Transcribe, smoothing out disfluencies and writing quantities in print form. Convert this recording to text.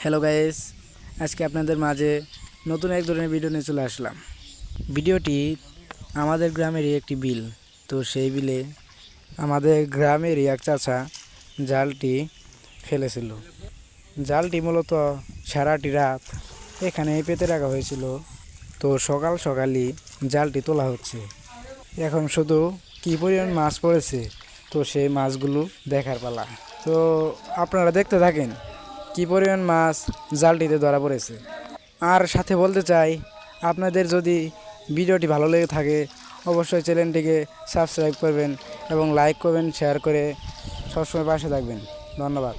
Hello guys, আজকে আপনাদের মাঝে নতুন এক ধরনের ভিডিও নিয়ে চলে আসলাম। ভিডিওটি আমাদের গ্রামেরই একটি বিল। তো সেই বিলে আমাদের গ্রামেরই এক চাচা জালটি ফেলেছিল। জালটি মূলত সারাটি রাত এখানেই পেতে রাখা হয়েছিল। তো সকাল সকালই জালটি তোলা হচ্ছে। এখন শুধু কী পরিমাণ মাছ পড়েছে, তো সেই মাছগুলো দেখার পালা। তো আপনারা দেখতে থাকেন কী পরিমাণ মাছ জালটিতে ধরা পড়েছে। আর সাথে বলতে চাই, আপনাদের যদি ভিডিওটি ভালো লেগে থাকে অবশ্যই চ্যানেলটিকে সাবস্ক্রাইব করবেন এবং লাইক করবেন, শেয়ার করে সবসময় পাশে থাকবেন। ধন্যবাদ।